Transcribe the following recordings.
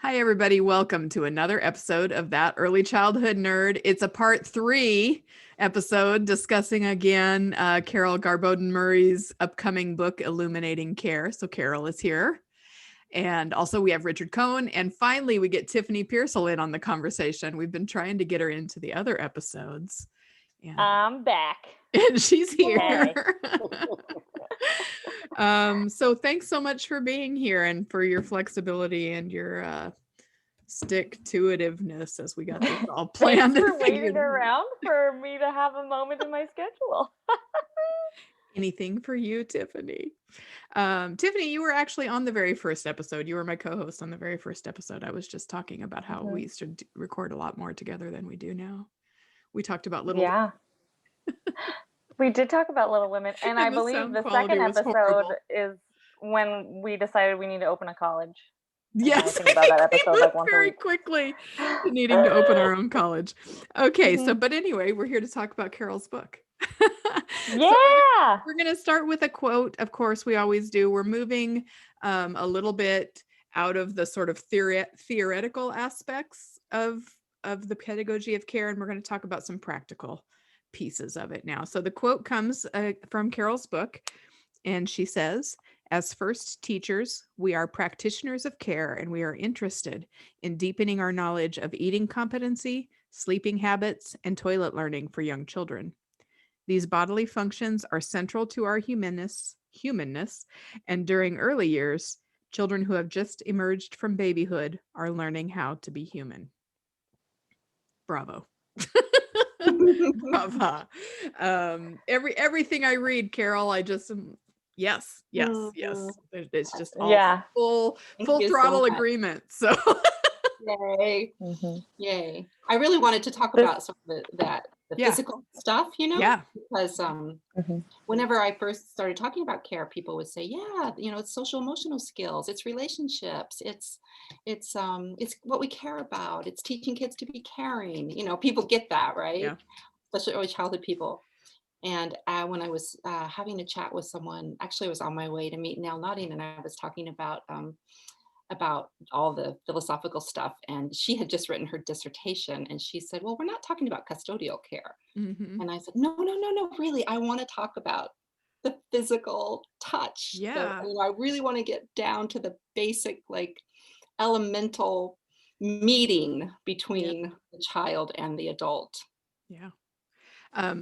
Hi, everybody. Welcome to another episode of That Early Childhood Nerd. It's a part 3 episode discussing again Carol Garbodan Murray's upcoming book, Illuminating Care. So Carol is here. And also we have Richard Cohen. And finally, we get Tiffany Pearsall in on the conversation. We've been trying to get her into the other episodes. And, I'm back. And she's here. Hey. So thanks so much for being here and for your flexibility and your stick-to-itiveness as we got this all planned. Thanks for waiting around for me to have a moment in my schedule. Anything for you, Tiffany. Tiffany, you were actually on the very first episode. You were my co-host on the very first episode. I was just talking about how we used to record a lot more together than we do now. We talked about Little Women. We did talk about Little Women, and I believe the second episode is when we decided we need to open a college. Yes, I think about that episode like once very quickly needing to open our own college. Okay, so but anyway, we're here to talk about Carol's book. Yeah. So we're going to start with a quote. Of course, we always do. We're moving a little bit out of the sort of theoretical aspects of the pedagogy of care, and we're going to talk about some practical pieces of it now. So the quote comes from Carol's book, and she says, "As first teachers, we are practitioners of care, and we are interested in deepening our knowledge of eating competency, sleeping habits, and toilet learning for young children. These bodily functions are central to our humanness, and during early years, children who have just emerged from babyhood are learning how to be human." Bravo. Bravo. Everything I read, Carol, I just yes. It's just all full throttle agreement. So yay. Yay. I really wanted to talk about some of the physical stuff, because whenever I first started talking about care, people would say, it's social emotional skills, it's relationships, it's what we care about, it's teaching kids to be caring. People get that, right? Yeah. Especially early childhood people. And when I was having a chat with someone, actually I was on my way to meet Nell Notting, and I was talking about all the philosophical stuff, and she had just written her dissertation, and she said, well, we're not talking about custodial care. And I said, no, really, I want to talk about the physical touch. I really want to get down to the basic, like, elemental meeting between the child and the adult.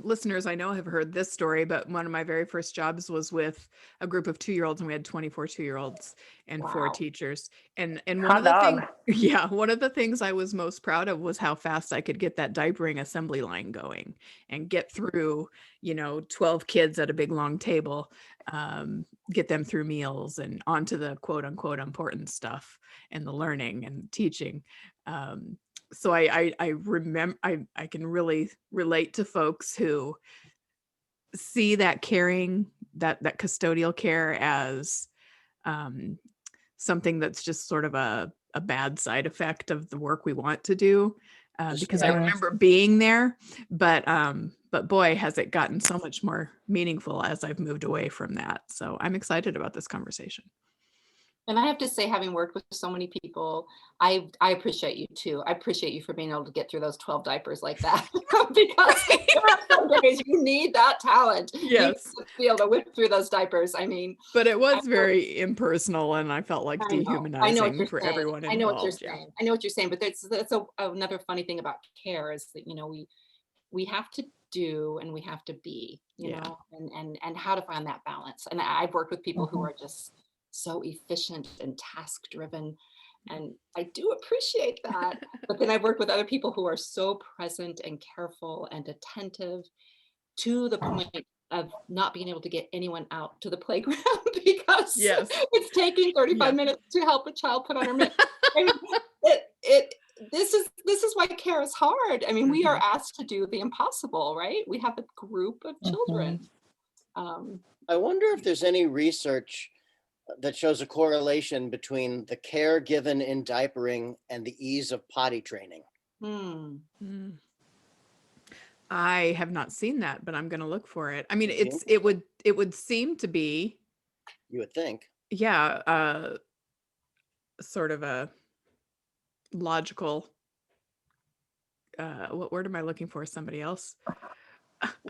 Listeners, I know have heard this story, but one of my very first jobs was with a group of 2-year-olds, and we had 24 2-year-olds and 4 teachers. And one of the things I was most proud of was how fast I could get that diapering assembly line going and get through, 12 kids at a big long table, get them through meals and onto the quote unquote important stuff and the learning and teaching. So I remember I can really relate to folks who see that caring, that custodial care as something that's just sort of a bad side effect of the work we want to do. Because I remember being there, but boy, has it gotten so much more meaningful as I've moved away from that. So I'm excited about this conversation. And I have to say, having worked with so many people, I appreciate you too. I appreciate you for being able to get through those 12 diapers like that, because some days you need that talent. Yes. You to be able to whip through those diapers. But it was very impersonal, and I felt like dehumanizing for everyone involved. I know what you're saying. I know what you're saying, but that's another funny thing about care is that, we have to do and we have to be, know, and how to find that balance. And I've worked with people who are just so efficient and task driven, and I do appreciate that. But then I've worked with other people who are so present and careful and attentive, to the point of not being able to get anyone out to the playground because it's taking 35 minutes to help a child put on her mitt. I mean, this is why care is hard. I mean, we are asked to do the impossible, right? We have a group of children. I wonder if there's any research that shows a correlation between the care given in diapering and the ease of potty training. I have not seen that, but I'm going to look for it. I mean, it would seem to be. You would think. Yeah, sort of a logical, what word am I looking for? Somebody else?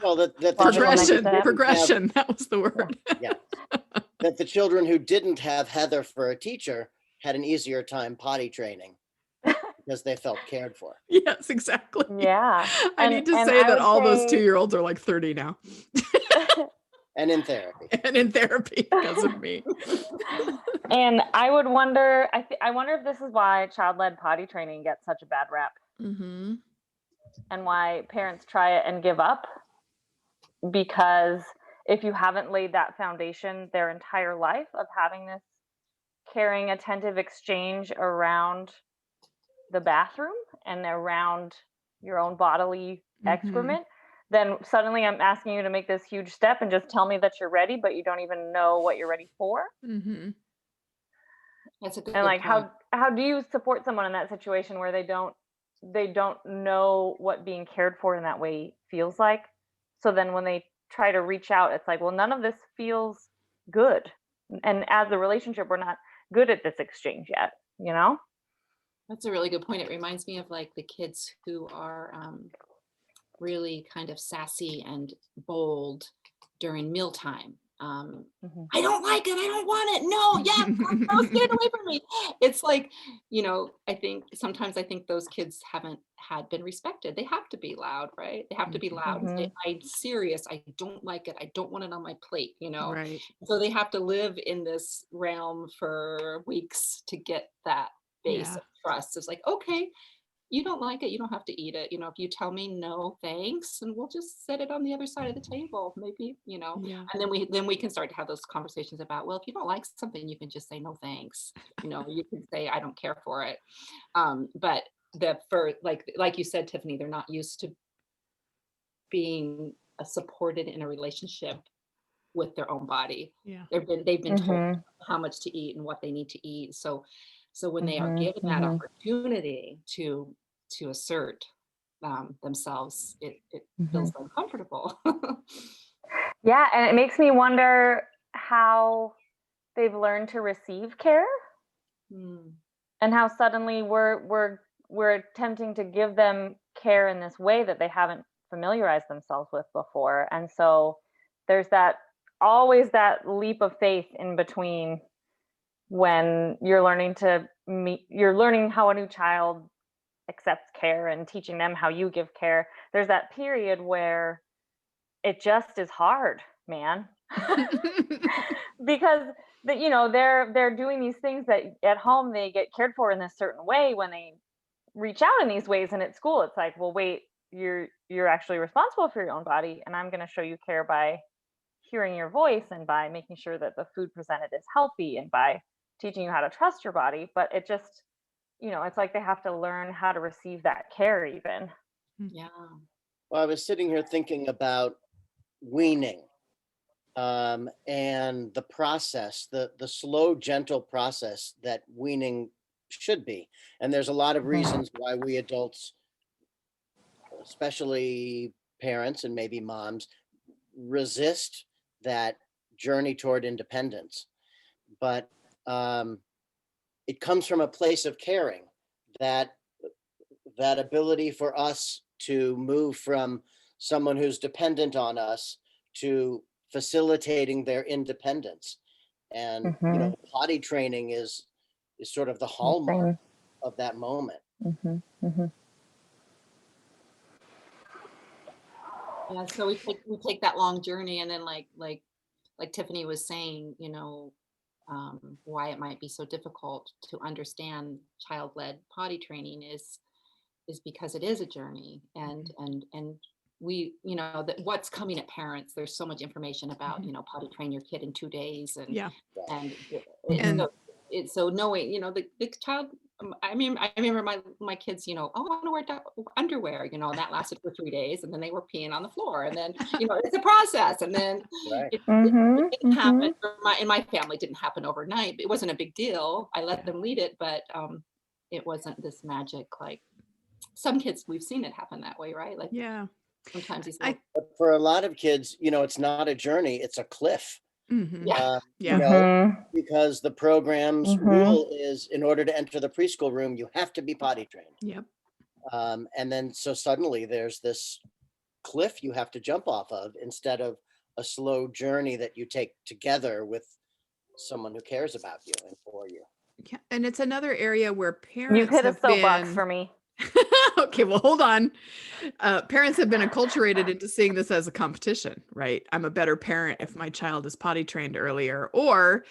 Well, that the progression. That was the word. Yeah. That the children who didn't have Heather for a teacher had an easier time potty training because they felt cared for. Yes, exactly. Yeah. I need to say that all those 2-year-olds are like 30 now. And in therapy. And in therapy because of me. And I would wonder, I wonder if this is why child-led potty training gets such a bad rep. Mm-hmm. And why parents try it and give up. Because if you haven't laid that foundation their entire life of having this caring, attentive exchange around the bathroom and around your own bodily excrement, then suddenly I'm asking you to make this huge step and just tell me that you're ready, but you don't even know what you're ready for. Mm-hmm. That's a good And like, point. how do you support someone in that situation where they don't know what being cared for in that way feels like? So then when they try to reach out, it's like, well, none of this feels good. And as a relationship, we're not good at this exchange yet, you know? That's a really good point. It reminds me of like the kids who are really kind of sassy and bold during mealtime. I don't like it. I don't want it. No, no, stay away from me. It's like, I think sometimes those kids haven't been respected. They have to be loud, right? They have to be loud and say, I'm serious. I don't like it. I don't want it on my plate, Right. So they have to live in this realm for weeks to get that base of trust. It's like, okay, you don't like it, you don't have to eat it. If you tell me no thanks, and we'll just set it on the other side of the table, maybe, and then we can start to have those conversations about, well, if you don't like something, you can just say no thanks. You can say I don't care for it. But like you said, Tiffany, they're not used to being supported in a relationship with their own body. Yeah. They've been told how much to eat and what they need to eat. So when they are given that opportunity to assert themselves, it feels uncomfortable. Yeah, and it makes me wonder how they've learned to receive care, and how suddenly we're attempting to give them care in this way that they haven't familiarized themselves with before. And so there's always that leap of faith in between when you're learning how a new child accepts care and teaching them how you give care. There's that period where it just is hard, man. Because they're doing these things that at home they get cared for in this certain way. When they reach out in these ways, and at school it's like, well, wait, you're actually responsible for your own body, and I'm going to show you care by hearing your voice and by making sure that the food presented is healthy and by teaching you how to trust your body. But it just, it's like they have to learn how to receive that care even. Yeah. Well, I was sitting here thinking about weaning and the process, the slow, gentle process that weaning should be. And there's a lot of reasons why we adults, especially parents and maybe moms, resist that journey toward independence. But it comes from a place of caring, that ability for us to move from someone who's dependent on us to facilitating their independence. And potty training is sort of the hallmark of that moment. Yeah, so we take that long journey, and then like Tiffany was saying, why it might be so difficult to understand child-led potty training is because it is a journey, and we, that what's coming at parents, there's so much information about, potty train your kid in 2 days, and so knowing, the child, I remember my kids, I want to wear underwear, and that lasted for 3 days, and then they were peeing on the floor, and then, it's a process, and then it didn't happen. In my family, it didn't happen overnight. It wasn't a big deal. I let them lead it, but it wasn't this magic, like some kids, we've seen it happen that way, right? Like, sometimes but for a lot of kids, it's not a journey, it's a cliff. Yeah. No, because the program's rule is in order to enter the preschool room, you have to be potty trained. Yep. And then so suddenly there's this cliff you have to jump off of instead of a slow journey that you take together with someone who cares about you and for you. Yeah, and it's another area where parents You've hit a have soapbox been for me. okay, well, hold on. Parents have been acculturated into seeing this as a competition, right? I'm a better parent if my child is potty trained earlier, or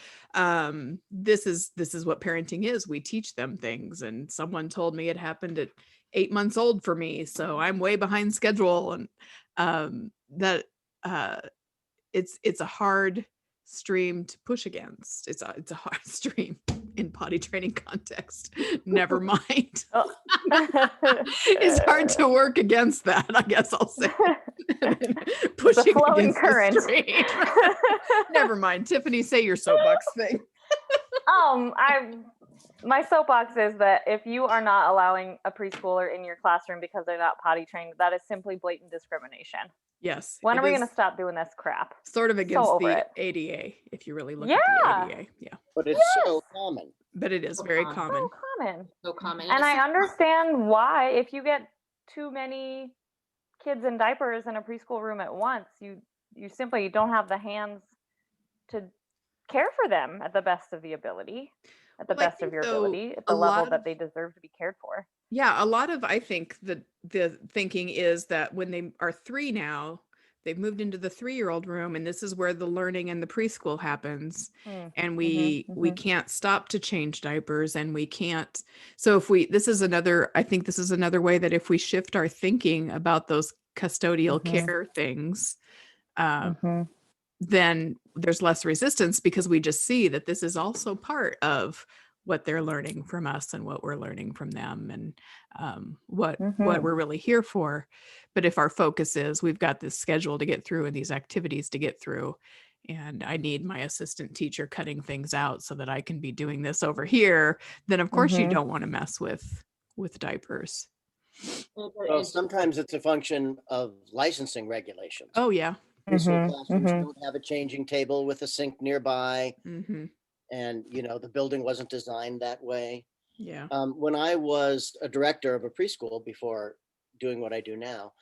this is what parenting is. We teach them things, and someone told me it happened at 8 months old for me, so I'm way behind schedule, and that it's a hard stream to push against. It's a hard stream in potty training context. Never mind. Oh. It's hard to work against that, I guess I'll say. Pushing flowing against current. the stream. Never mind. Tiffany, say your soapbox thing. My soapbox is that if you are not allowing a preschooler in your classroom because they're not potty trained, that is simply blatant discrimination. Yes. When are we going to stop doing this crap? Sort of against the it. ADA, if you really look at the ADA. Yeah. But it's so common. But it is very common. So common. And I understand why, if you get too many kids in diapers in a preschool room at once, you simply don't have the hands to care for them at the best of the ability, at the best of your ability, at the level that they deserve to be cared for. Yeah, a lot of, I think the thinking is that when they are 3 now, they've moved into the 3-year-old room, and this is where the learning and the preschool happens. And we can't stop to change diapers, and we can't. So if I think this is another way that if we shift our thinking about those custodial care things, then there's less resistance, because we just see that this is also part of what they're learning from us and what we're learning from them, and what we're really here for. But if our focus is we've got this schedule to get through and these activities to get through, and I need my assistant teacher cutting things out so that I can be doing this over here, then of course you don't want to mess with diapers. Well, sometimes it's a function of licensing regulations. Oh yeah. Preschool classrooms don't have a changing table with a sink nearby. And, the building wasn't designed that way. Yeah. When I was a director of a preschool before doing what I do now,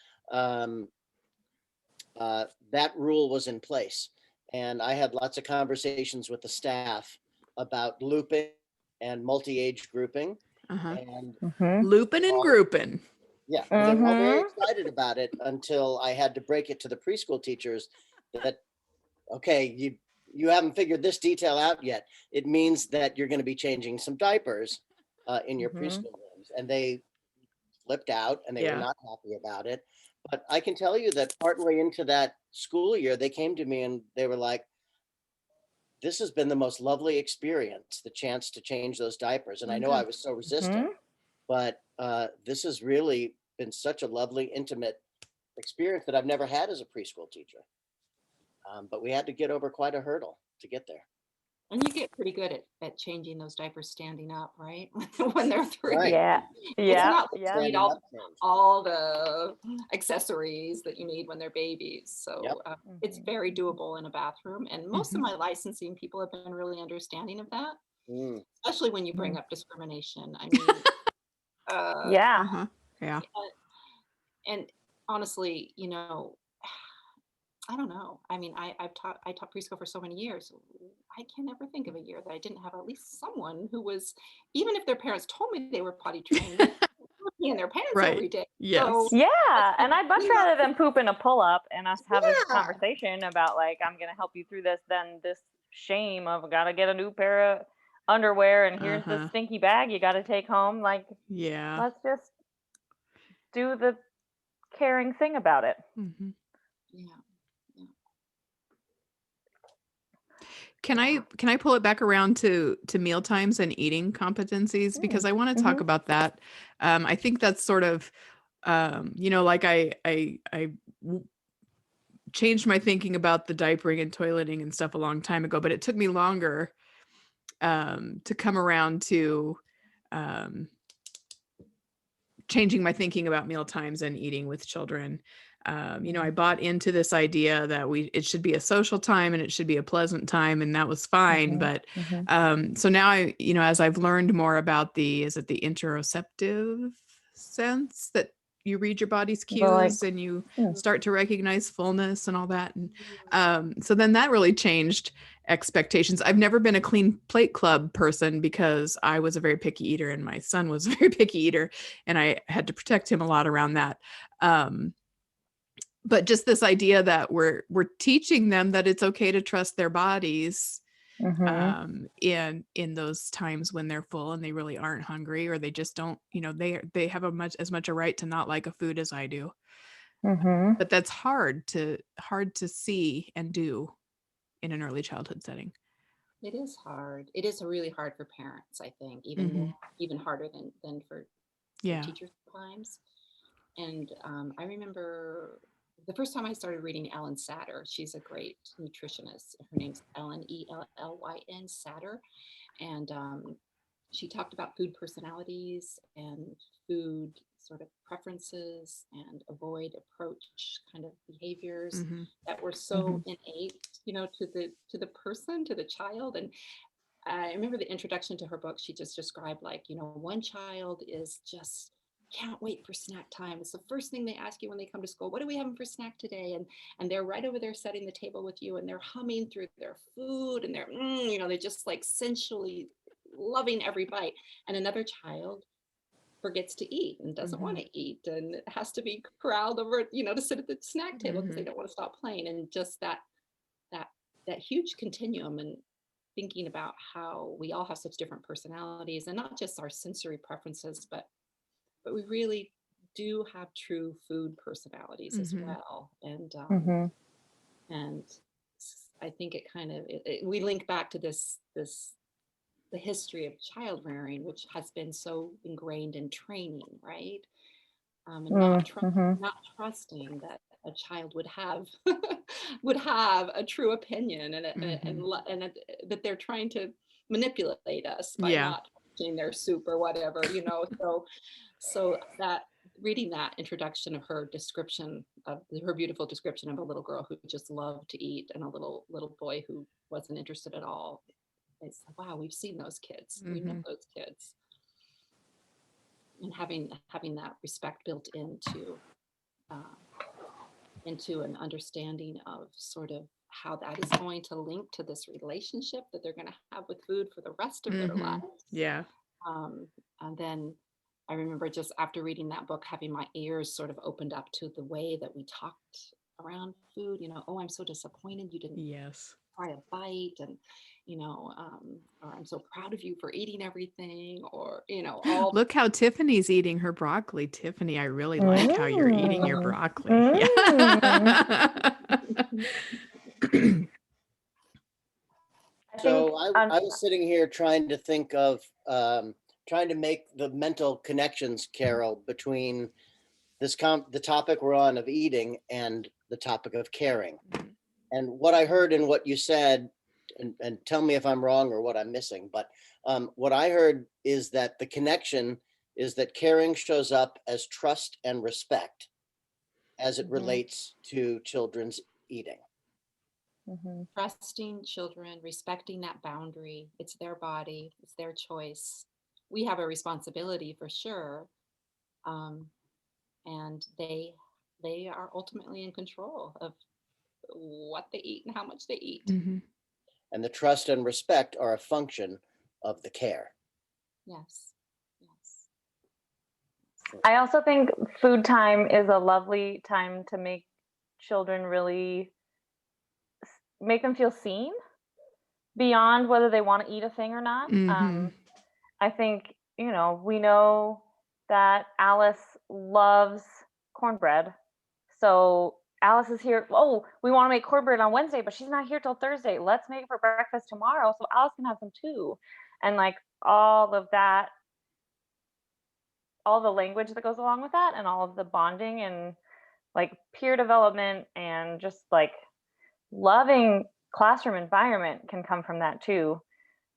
that rule was in place. And I had lots of conversations with the staff about looping and multi-age grouping. And looping and grouping. Yeah, they were all very excited about it until I had to break it to the preschool teachers that, okay, you haven't figured this detail out yet. It means that you're going to be changing some diapers in your preschool rooms. And they flipped out, and they were not happy about it. But I can tell you that partway into that school year, they came to me and they were like, this has been the most lovely experience, the chance to change those diapers. And I know I was so resistant, but this has really been such a lovely, intimate experience that I've never had as a preschool teacher. But we had to get over quite a hurdle to get there. And you get pretty good at changing those diapers standing up, right? When they're 3. Right. Yeah. You need all the accessories that you need when they're babies. So it's very doable in a bathroom. And most of my licensing people have been really understanding of that, especially when you bring up discrimination. I mean, yeah. And honestly, I don't know. I mean, I taught preschool for so many years. I can never think of a year that I didn't have at least someone who was, even if their parents told me they were potty trained, and their pants every day. Yes. So, and I'd much rather than poop in a pull-up and us have this conversation about like, I'm going to help you through this, than this shame of got to get a new pair of underwear and here's the stinky bag you got to take home. Like, let's just do the caring thing about it. Can I pull it back around to meal times and eating competencies, because I want to talk about that. I think that's sort of, like I changed my thinking about the diapering and toileting and stuff a long time ago, but it took me longer to come around to changing my thinking about meal times and eating with children. I bought into this idea that it should be a social time and it should be a pleasant time, and that was fine. But so now as I've learned more about the interoceptive sense, that you read your body's cues and you start to recognize fullness and all that. And so then that really changed expectations. I've never been a clean plate club person because I was a very picky eater and my son was a very picky eater, and I had to protect him a lot around that. But just this idea that we're teaching them that it's okay to trust their bodies in those times when they're full and they really aren't hungry, or they just don't, they have as much a right to not like a food as I do. But that's hard to see and do in an early childhood setting. It is hard. It is really hard for parents, I think, even harder than for teachers sometimes. And I remember the first time I started reading Ellen Satter. She's a great nutritionist. Her name's Ellen, Ellyn Satter. And she talked about food personalities and food sort of preferences and avoid approach kind of behaviors that were so innate, to the person, to the child. And I remember the introduction to her book, she just described one child is just can't wait for snack time. It's the first thing they ask you when they come to school. What are we having for snack today? And they're right over there setting the table with you, and they're humming through their food, and they're they're just like sensually loving every bite. And another child forgets to eat and doesn't want to eat and has to be corralled over, to sit at the snack table because they don't want to stop playing. And just that huge continuum, and thinking about how we all have such different personalities, and not just our sensory preferences, but we really do have true food personalities as well. And and I think it kind of we link back to the history of child rearing, which has been so ingrained in training, right? And not trusting that a child would have a true opinion, and that they're trying to manipulate us by not touching their soup or whatever, So that reading that introduction of her beautiful description of a little girl who just loved to eat and a little boy who wasn't interested at all, it's like, wow, we've seen those kids. We know those kids. And having that respect built into an understanding of sort of how that is going to link to this relationship that they're going to have with food for the rest of their lives. Yeah. And then I remember just after reading that book, having my ears sort of opened up to the way that we talked around food. Oh, I'm so disappointed you didn't try a bite, and or I'm so proud of you for eating everything, or all. Look how Tiffany's eating her broccoli. Tiffany, I really like how you're eating your broccoli. So I was sitting here trying to think of trying to make the mental connections, Carol, between the topic we're on of eating and the topic of caring. And what I heard in what you said, and tell me if I'm wrong or what I'm missing, but what I heard is that the connection is that caring shows up as trust and respect as it relates to children's eating. Trusting children, respecting that boundary. It's their body, it's their choice. We have a responsibility for sure, and they are ultimately in control of what they eat and how much they eat. And the trust and respect are a function of the care. Yes. I also think food time is a lovely time to make children really make them feel seen beyond whether they want to eat a thing or not. I think, we know that Alice loves cornbread. So Alice is here. Oh, we want to make cornbread on Wednesday, but she's not here till Thursday. Let's make it for breakfast tomorrow so Alice can have some too. And all of that, all the language that goes along with that, and all of the bonding and peer development and just loving classroom environment can come from that too.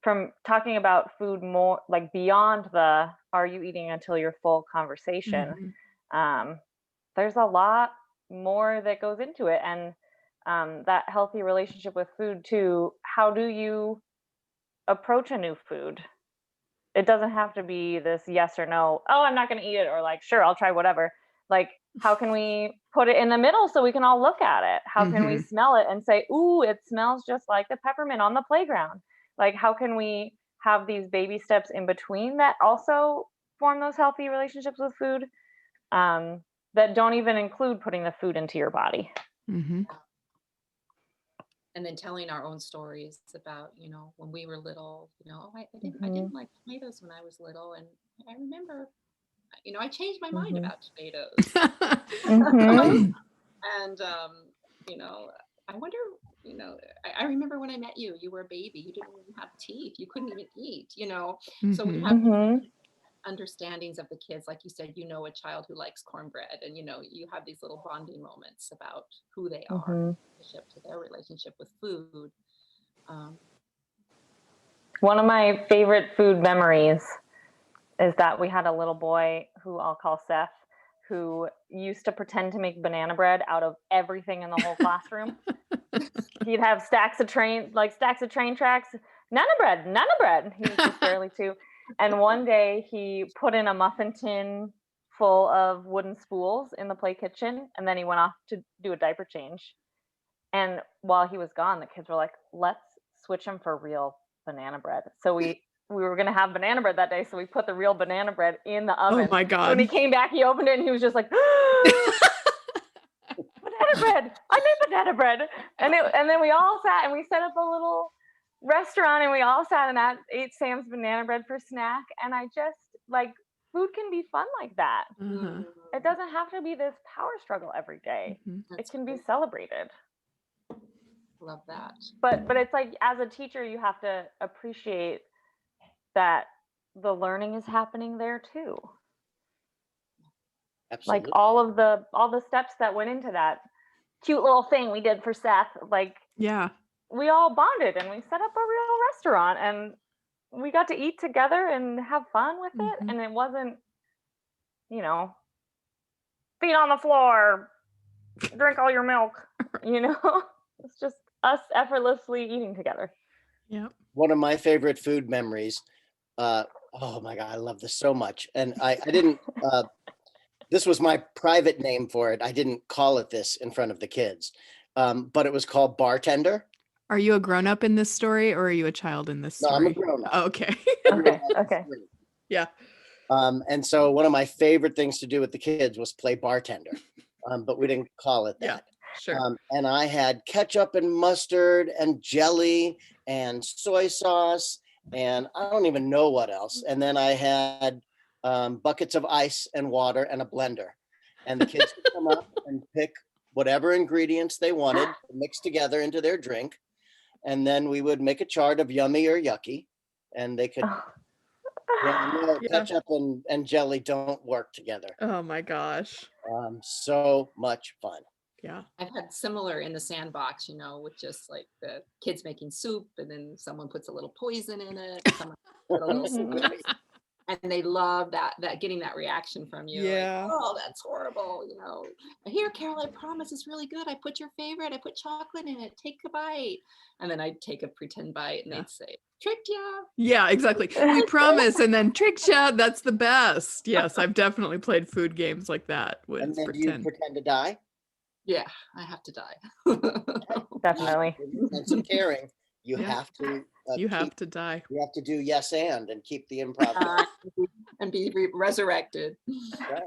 From talking about food more beyond the "are you eating until you're full" conversation. There's a lot more that goes into it. And that healthy relationship with food too. How do you approach a new food? It doesn't have to be this yes or no, oh, I'm not going to eat it, or like, sure, I'll try whatever. Like, how can we put it in the middle so we can all look at it? How can we smell it and say, ooh, it smells just like the peppermint on the playground? Like, how can we have these baby steps in between that also form those healthy relationships with food, that don't even include putting the food into your body? And then telling our own stories about, when we were little, I didn't like tomatoes when I was little. And I remember, I changed my mind about tomatoes. And, I wonder, I remember when I met you, you were a baby, you didn't even have teeth, you couldn't even eat, so we have understandings of the kids, like you said, a child who likes cornbread, and you have these little bonding moments about who they are, to their relationship with food. One of my favorite food memories is that we had a little boy who I'll call Seth, who used to pretend to make banana bread out of everything in the whole classroom. He'd have stacks of train tracks, nana bread. He was just barely 2. And one day he put in a muffin tin full of wooden spools in the play kitchen, and then he went off to do a diaper change. And while he was gone, the kids were like, let's switch him for real banana bread. So we were going to have banana bread that day, so we put the real banana bread in the oven. Oh my God. So when he came back, he opened it and he was just like, banana bread! I made banana bread! And then we all sat and we set up a little restaurant, and we all sat and ate Sam's banana bread for snack. And I just, like, food can be fun like that. It doesn't have to be this power struggle every day. It can be celebrated. Love that. But it's like, as a teacher, you have to appreciate that the learning is happening there too. Absolutely. Like all the steps that went into that cute little thing we did for Seth, like, we all bonded and we set up a real restaurant and we got to eat together and have fun with it. And it wasn't, feet on the floor, drink all your milk, it's just us effortlessly eating together. One of my favorite food memories, oh my God, I love this so much. And I didn't, this was my private name for it. I didn't call it this in front of the kids, but it was called Bartender. Are you a grown-up in this story, or are you a child in this story? No, I'm a grown-up. Oh, okay. Okay. Yeah. And so one of my favorite things to do with the kids was play bartender, but we didn't call it that. Yeah, sure. And I had ketchup and mustard and jelly and soy sauce, and I don't even know what else. And then I had buckets of ice and water and a blender. And the kids would come up and pick whatever ingredients they wanted to mix together into their drink. And then we would make a chart of yummy or yucky, and they could ketchup and jelly don't work together. Oh my gosh. So much fun. Yeah. I've had similar in the sandbox, with just like the kids making soup, and then someone puts a little poison in it, someone puts a little and they love that getting that reaction from you. Yeah. Like, oh, that's horrible. Here, Carol, I promise it's really good. I put your favorite. I put chocolate in it. Take a bite. And then I'd take a pretend bite, and they'd say, tricked ya. Yeah, exactly. We promise. And then tricked ya. That's the best. Yes, I've definitely played food games like that. And then you pretend to die? Yeah, I have to die. Definitely. Sense of caring. You have to. You have to die. You have to do yes and keep the improv and be resurrected. Right.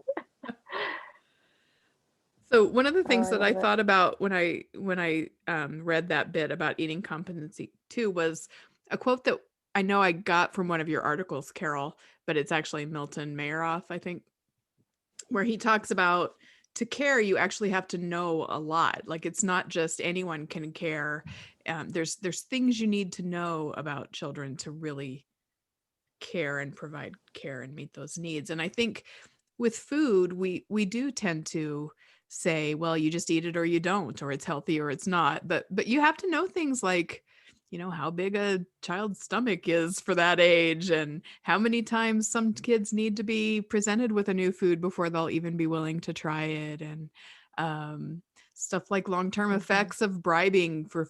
So one of the things that I thought about when I read that bit about eating competency too was a quote that I know I got from one of your articles, Carol, but it's actually Milton Mayeroff, I think, where he talks about, to care, you actually have to know a lot. Like, it's not just anyone can care. There's things you need to know about children to really care and provide care and meet those needs. And I think with food, we do tend to say, well, you just eat it or you don't, or it's healthy or it's not. But you have to know things like, how big a child's stomach is for that age, and how many times some kids need to be presented with a new food before they'll even be willing to try it. And stuff like long-term effects of bribing for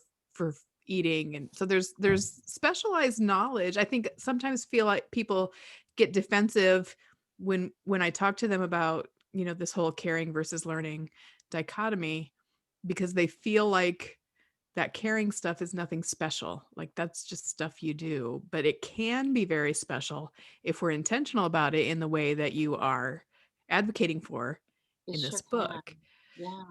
eating. And so there's specialized knowledge. I think sometimes feel like people get defensive when I talk to them about, this whole caring versus learning dichotomy, because they feel like that caring stuff is nothing special. Like that's just stuff you do, but it can be very special if we're intentional about it in the way that you are advocating for in this book. Yeah.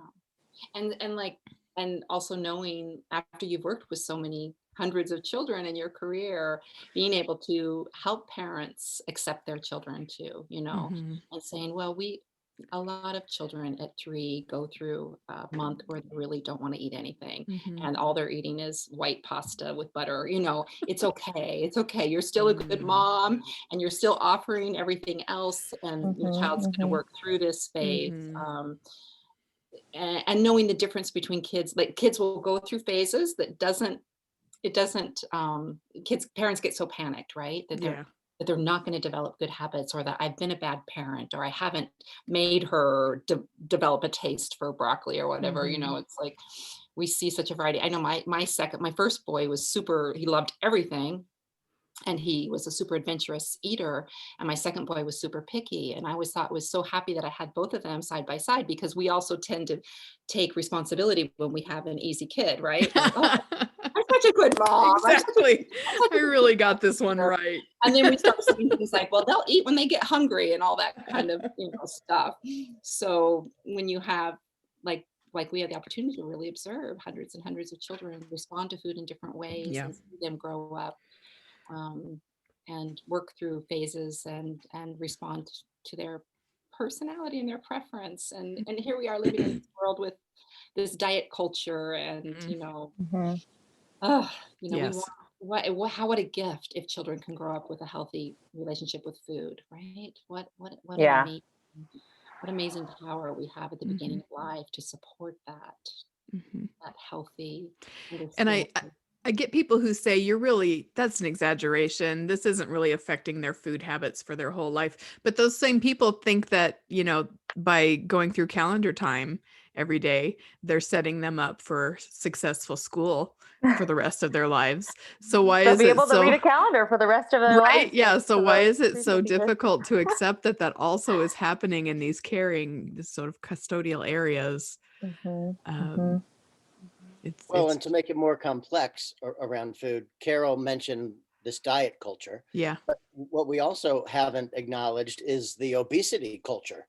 And also knowing, after you've worked with so many hundreds of children in your career, being able to help parents accept their children too, and saying, well, a lot of children at 3 go through a month where they really don't want to eat anything, and all they're eating is white pasta with butter. It's okay. It's okay. You're still a good mom, and you're still offering everything else, and your child's going to work through this phase. And knowing the difference between kids, like kids will go through phases parents get so panicked, right? That they're not going to develop good habits, or that I've been a bad parent, or I haven't made her develop a taste for broccoli or whatever. It's like we see such a variety. I know my first boy was he loved everything, and he was a super adventurous eater, and my second boy was super picky. And I always thought, was so happy that I had both of them side by side, because we also tend to take responsibility when we have an easy kid, right? Like, oh, I'm such a good mom. Exactly. I really got this one right. And then we start saying things like, well, they'll eat when they get hungry and all that kind of stuff. So when you have like we had the opportunity to really observe hundreds and hundreds of children respond to food in different ways, and see them grow up, and work through phases and respond to their personality and their preference. And here we are living in this world with this diet culture, and what a gift if children can grow up with a healthy relationship with food, right? What amazing power we have at the beginning of life to support that healthy. And I get people who say that's an exaggeration. This isn't really affecting their food habits for their whole life. But those same people think that, by going through calendar time every day, they're setting them up for successful school for the rest of their lives. So why They'll is be it able to read a calendar for the rest of their lives? Yeah. So why is it so difficult to accept that also is happening in these this sort of custodial areas? And to make it more complex around food, Carol mentioned this diet culture. Yeah. But what we also haven't acknowledged is the obesity culture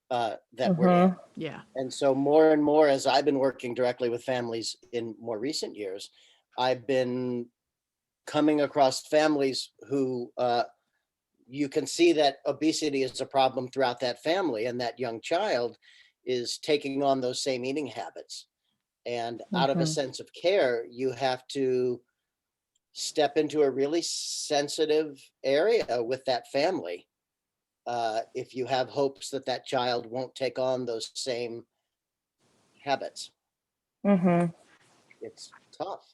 that we're in. Yeah. And so more and more, as I've been working directly with families in more recent years, I've been coming across families who you can see that obesity is a problem throughout that family, and that young child is taking on those same eating habits. And out of a sense of care, you have to step into a really sensitive area with that family if you have hopes that child won't take on those same habits. It's tough.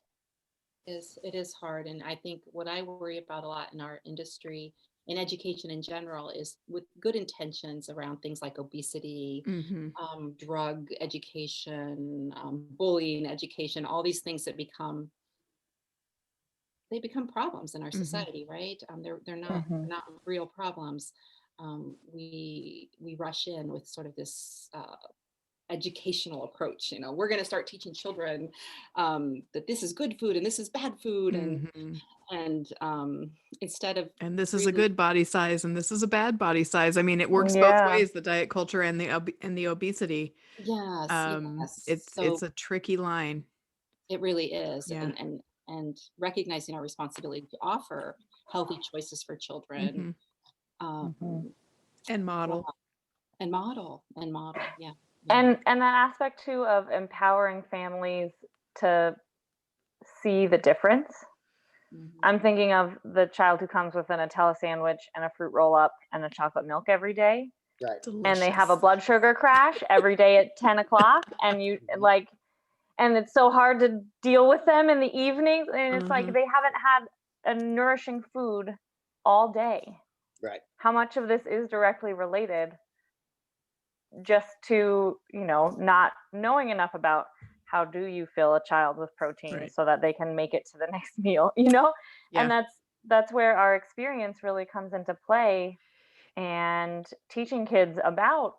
It is hard. And I think what I worry about a lot in our industry, in education in general, is with good intentions around things like obesity, drug education, bullying education, all these things that become problems in our society, right? They're not real problems. We rush in with sort of this educational approach. We're going to start teaching children that this is good food and this is bad food, and instead of, and this is a good body size and this is a bad body size. I mean, it works both ways, the diet culture and the obesity. Yes. It's a tricky line. It really is. And recognizing our responsibility to offer healthy choices for children, and model. Yeah. And that aspect too of empowering families to see the difference. I'm thinking of the child who comes with a Nutella sandwich and a fruit roll up and a chocolate milk every day. Right. Delicious. And they have a blood sugar crash every day at 10 o'clock. And and it's so hard to deal with them in the evenings. And it's like they haven't had a nourishing food all day. Right. How much of this is directly related just to, not knowing enough about how do you fill a child with protein so that they can make it to the next meal, and that's where our experience really comes into play, and teaching kids about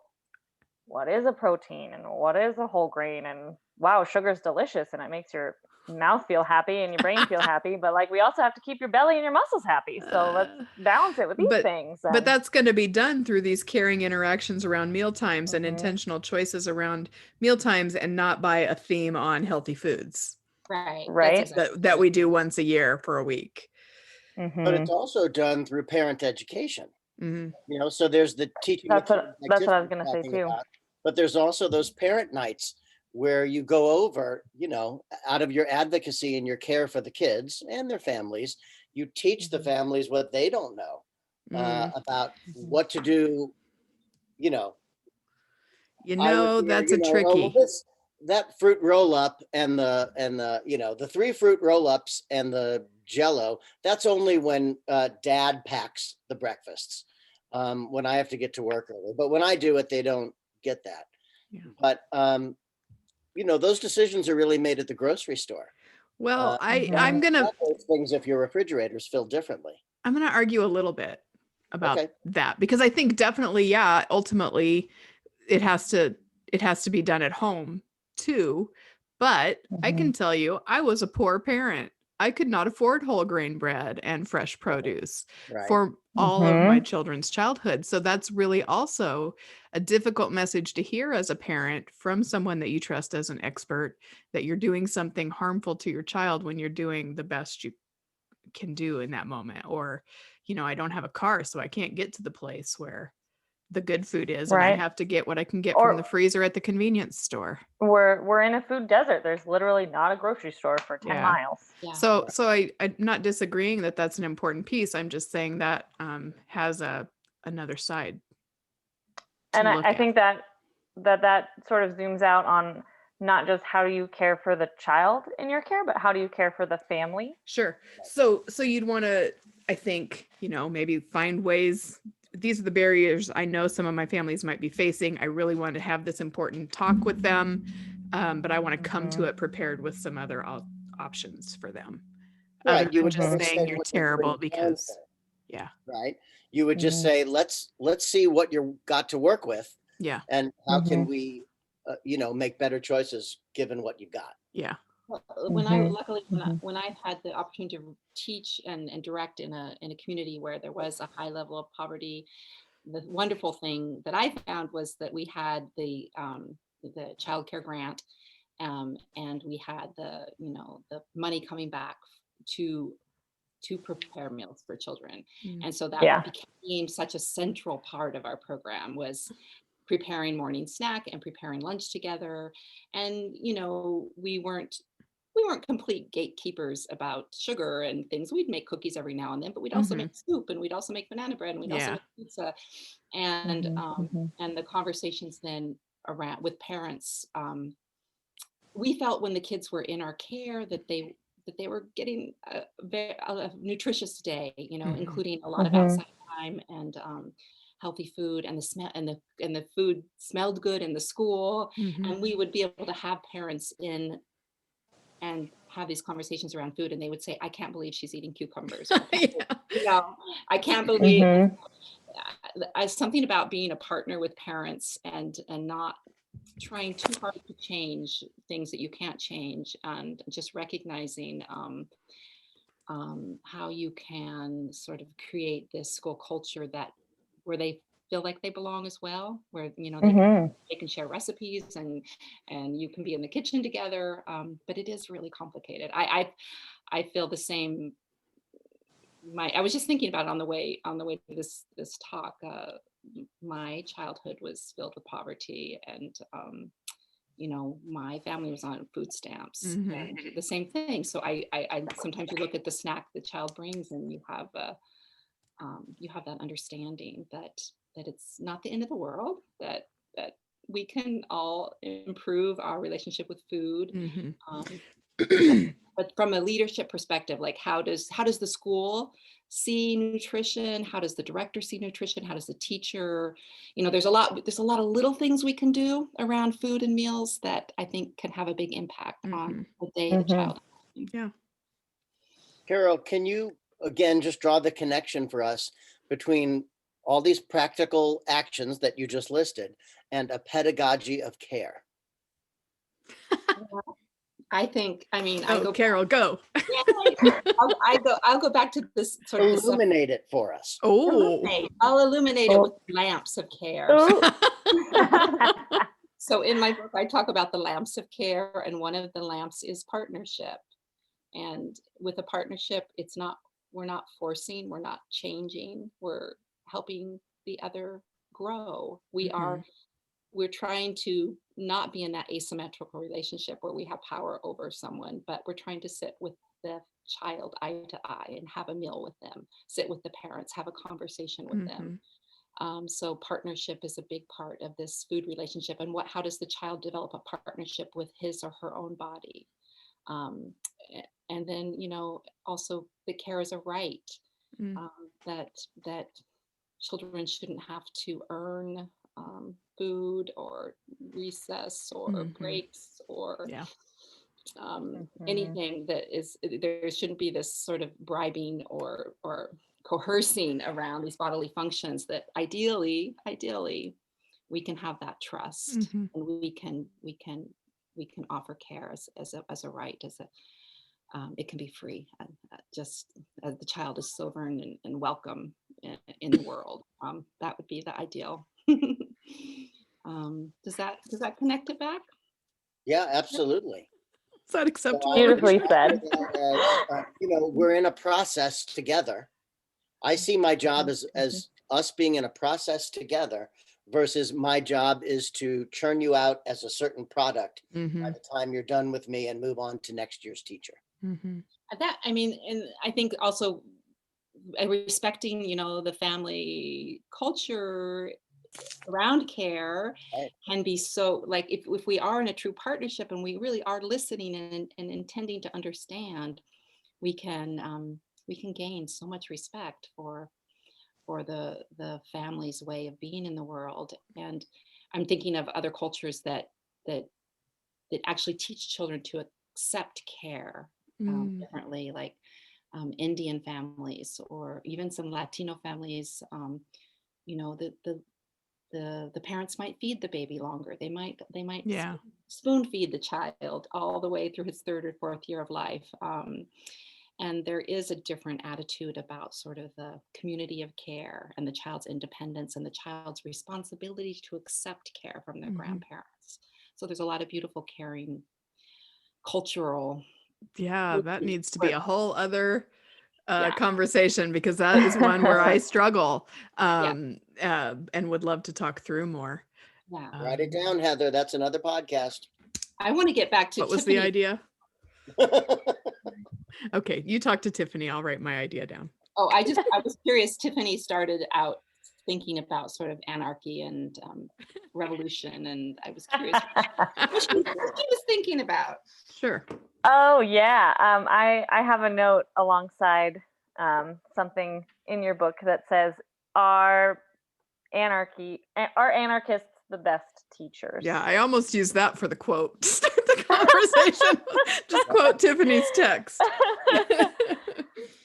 what is a protein and what is a whole grain, and wow, sugar's delicious and it makes your mouth feel happy and your brain feel happy, but like we also have to keep your belly and your muscles happy, so let's balance it with these things. But that's going to be done through these caring interactions around meal times and intentional choices around meal times, and not by a theme on healthy foods, right exactly that we do once a year for a week. But it's also done through parent education. So there's the teaching. That's what I was going to say too. But there's also those parent nights where you go over, out of your advocacy and your care for the kids and their families, you teach the families what they don't know about what to do, that's a tricky. That fruit roll up and the the 3 fruit roll ups and the Jello, that's only when dad packs the breakfasts, when I have to get to work early. But when I do it, they don't get that. But those decisions are really made at the grocery store. Well, I'm gonna those things if your refrigerator's filled differently. I'm gonna argue a little bit about that, because I think definitely, ultimately it has to be done at home too. But I can tell you, I was a poor parent. I could not afford whole grain bread and fresh produce for all of my children's childhood. So that's really also a difficult message to hear as a parent from someone that you trust as an expert, that you're doing something harmful to your child when you're doing the best you can do in that moment. Or, I don't have a car, so I can't get to the place where the good food is, and I have to get what I can get from the freezer at the convenience store. We're in a food desert. There's literally not a grocery store for 10 miles. Yeah. So I'm not disagreeing that that's an important piece. I'm just saying that has another side. And I think that sort of zooms out on not just how do you care for the child in your care, but how do you care for the family? Sure. So you'd want to, I think, maybe find ways. These are the barriers I know some of my families might be facing. I really want to have this important talk with them, but I want to come to it prepared with some other options for them. Right. You would just saying you're terrible because, Right. You would just say, let's see what you got to work with. Yeah. And how can we, make better choices given what you got. Yeah. Well, when I had the opportunity to teach and direct in a community where there was a high level of poverty, the wonderful thing that I found was that we had the child care grant, and we had the money coming back to prepare meals for children. And so that became such a central part of our program, was preparing morning snack and preparing lunch together. And we weren't complete gatekeepers about sugar and things. We'd make cookies every now and then, but we'd also make soup, and we'd also make banana bread, and we'd also make pizza. And and the conversations then around with parents, we felt when the kids were in our care that they were getting a nutritious day, including a lot of outside time and healthy food, and the smell, and the food smelled good in the school. And we would be able to have parents in and have these conversations around food, and they would say, I can't believe she's eating cucumbers. I can't believe something about being a partner with parents and not trying too hard to change things that you can't change, and just recognizing how you can sort of create this school culture where they feel like they belong as well, where they can share recipes and you can be in the kitchen together, but it is really complicated. I feel the same. I was just thinking about it on the way to this talk. My childhood was filled with poverty, and my family was on food stamps, and the same thing. So I sometimes you look at the snack the child brings, and you have that understanding that it's not the end of the world, that we can all improve our relationship with food, but but from a leadership perspective, like how does the school see nutrition? How does the director see nutrition? How does the teacher, there's a lot of little things we can do around food and meals that I think can have a big impact on the day the child is having. Yeah. Carol, can you again just draw the connection for us between all these practical actions that you just listed and a pedagogy of care? I think, Carol, go. I'll go back to this sort of illuminate it for us. I'll illuminate it with lamps of care. So in my book, I talk about the lamps of care, and one of the lamps is partnership. And with a partnership, we're not forcing, we're not changing, we're helping the other grow. We're trying to not be in that asymmetrical relationship where we have power over someone, but we're trying to sit with the child eye to eye and have a meal with them, sit with the parents, have a conversation with them. So partnership is a big part of this food relationship. And how does the child develop a partnership with his or her own body? And then, also the care is a right, that children shouldn't have to earn food or recess or breaks or anything there shouldn't be this sort of bribing or coercing around these bodily functions, that ideally we can have that trust, and we can offer care as a right, it can be free, just as the child is sovereign and welcome in the world. That would be the ideal. Does that connect it back? Yeah, absolutely. Is that acceptable? Beautifully said. We're in a process together. I see my job as us being in a process together versus my job is to churn you out as a certain product by the time you're done with me and move on to next year's teacher. And I think also respecting, the family culture around care can be so, like, if we are in a true partnership and we really are listening and intending to understand, we can gain so much respect for the family's way of being in the world. And I'm thinking of other cultures that actually teach children to accept care differently, like Indian families, or even some Latino families. The parents might feed the baby longer. They might spoon feed the child all the way through his 3rd or 4th year of life. And there is a different attitude about sort of the community of care and the child's independence and the child's responsibility to accept care from their grandparents. So there's a lot of beautiful, caring, cultural. Yeah, that needs to be a whole other conversation, because that is one where I struggle and would love to talk through more. Write it down, Heather. That's another podcast. I want to get back to what was the idea? Okay, you talk to Tiffany. I'll write my idea down. Oh, I was curious. Tiffany started out thinking about sort of anarchy and revolution, and I was curious what she was thinking about. Sure. Oh yeah, I have a note alongside something in your book that says, "Are anarchists the best teachers?" Yeah, I almost used that for the quote to start the conversation. Just quote Tiffany's text.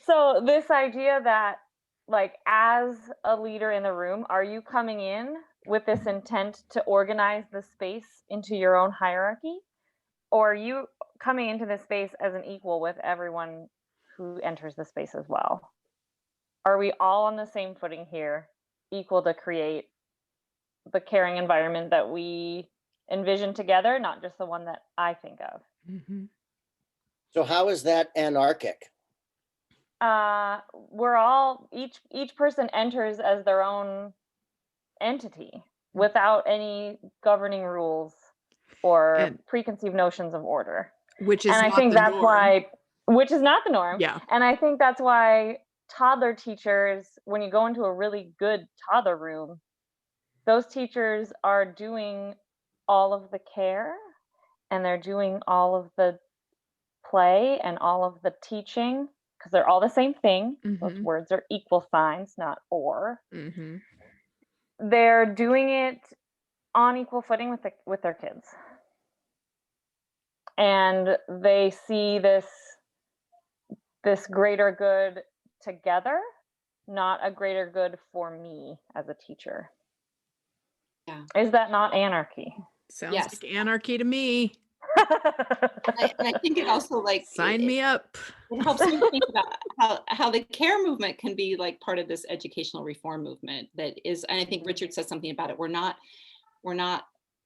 So this idea that, like, as a leader in the room, are you coming in with this intent to organize the space into your own hierarchy? Or are you coming into this space as an equal with everyone who enters the space as well? Are we all on the same footing here, equal to create the caring environment that we envision together, not just the one that I think of? So how is that anarchic? We're all, each person enters as their own entity without any governing rules or preconceived notions of order. Which is and I think that's why, which is not the norm. Yeah. And I think that's why toddler teachers, when you go into a really good toddler room, those teachers are doing all of the care and they're doing all of the play and all of the teaching, because they're all the same thing. Those Mm-hmm. words are equal signs, not or. Mm-hmm. They're doing it on equal footing with their kids. And they see this greater good together, not a greater good for me as a teacher. Yeah. Is that not anarchy? Sounds Yes. like anarchy to me. And I think it also sign me up. It helps me think about how the care movement can be like part of this educational reform movement that is, and I think Richard says something about it. We're not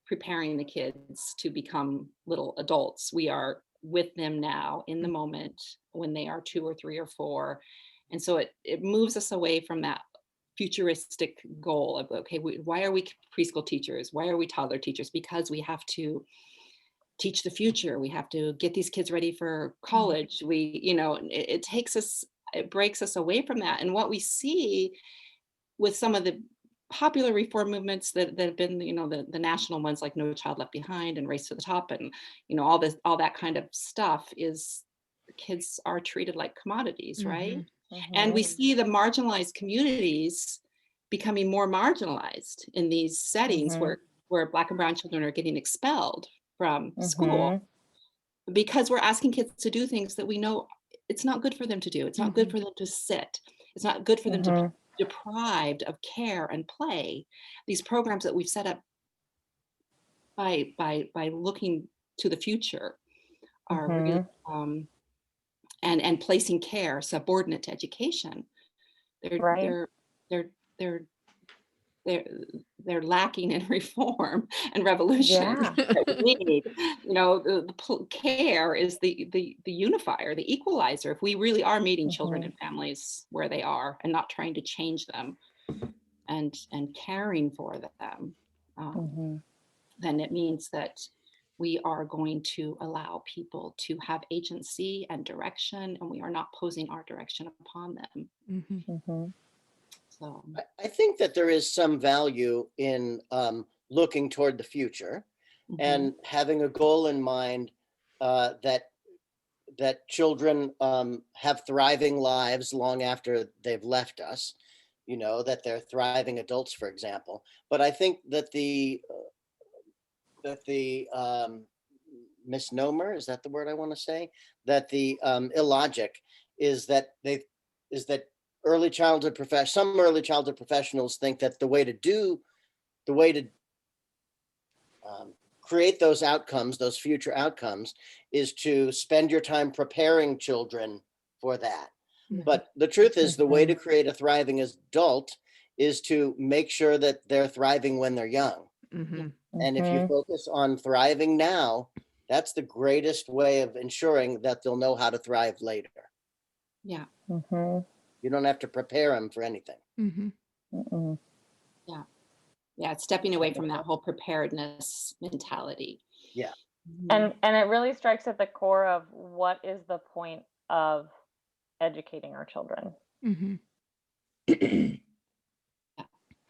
preparing the kids to become little adults. We are with them now in the moment when they are 2 or 3 or 4. And so it moves us away from that futuristic goal of, okay, why are we preschool teachers? Why are we toddler teachers? Because we have to teach the future. We have to get these kids ready for college. It breaks us away from that. And what we see with some of the popular reform movements that have been, the national ones like No Child Left Behind and Race to the Top and, all that kind of stuff, is kids are treated like commodities, right? Mm-hmm. And we see the marginalized communities becoming more marginalized in these settings where Black and brown children are getting expelled from school because we're asking kids to do things that we know it's not good for them to do. It's not good for them to sit. It's not good for them to be deprived of care and play. These programs that we've set up by looking to the future are really, and placing care subordinate to education. They're lacking in reform and revolution. Yeah. That we need. The care is the unifier, the equalizer. If we really are meeting children and families where they are and not trying to change them and caring for them, then it means that we are going to allow people to have agency and direction, and we are not posing our direction upon them. So I think that there is some value in looking toward the future and having a goal in mind that children have thriving lives long after they've left us, that they're thriving adults, for example. But I think that the misnomer, is that the word I want to say? That the illogic is that some early childhood professionals think that the way to create those outcomes, those future outcomes, is to spend your time preparing children for that. But the truth is, the way to create a thriving adult is to make sure that they're thriving when they're young. And if you focus on thriving now, that's the greatest way of ensuring that they'll know how to thrive later. Yeah. You don't have to prepare them for anything. Yeah, it's stepping away from that whole preparedness mentality. Yeah. And it really strikes at the core of what is the point of educating our children. And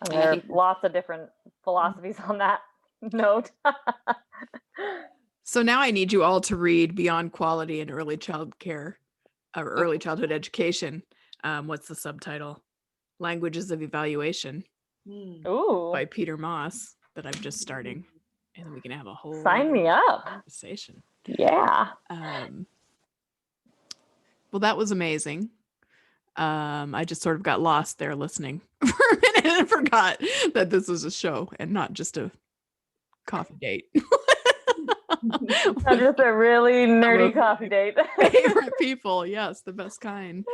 there are lots of different philosophies on that note. So now I need you all to read Beyond Quality in Early Child Care, or Early Childhood Education. What's the subtitle? Languages of Evaluation. Ooh. By Peter Moss, that I'm just starting. And then we can have a whole sign me up conversation. Yeah. Well, that was amazing. I just sort of got lost there listening for a minute and forgot that this was a show and not just a coffee date. Just a really nerdy coffee date. Favorite people, yes, the best kind.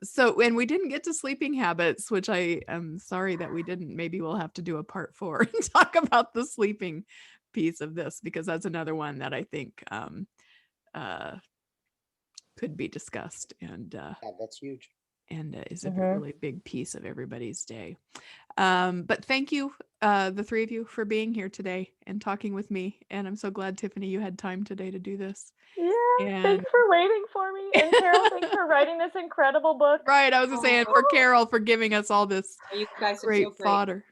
So, and we didn't get to sleeping habits, which I am sorry that we didn't. Maybe we'll have to do a part 4 and talk about the sleeping piece of this, because that's another one that I think could be discussed, and that's huge, and is a really big piece of everybody's day. But thank you, the 3 of you, for being here today and talking with me. And I'm so glad, Tiffany, you had time today to do this. Yeah, thanks for waiting for me. And Carol, thanks for writing this incredible book. Right, I was just saying, for Carol for giving us all this you guys are great so great fodder.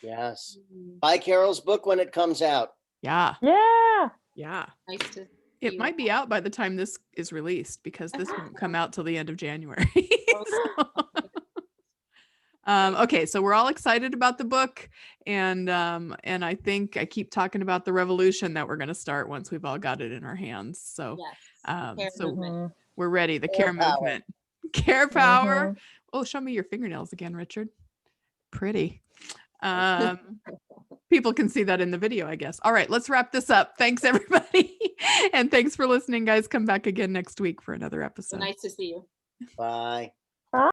Yes. Buy Carol's book when it comes out. Yeah. Yeah. Yeah. Nice to It might be out by the time this is released, because this won't come out till the end of January. Okay, so we're all excited about the book, and I think I keep talking about the revolution that we're going to start once we've all got it in our hands. So, we're ready. The care movement, care power. Oh, show me your fingernails again, Richard. Pretty. People can see that in the video, I guess. All right, let's wrap this up. Thanks, everybody, and thanks for listening, guys. Come back again next week for another episode. Nice to see you. Bye.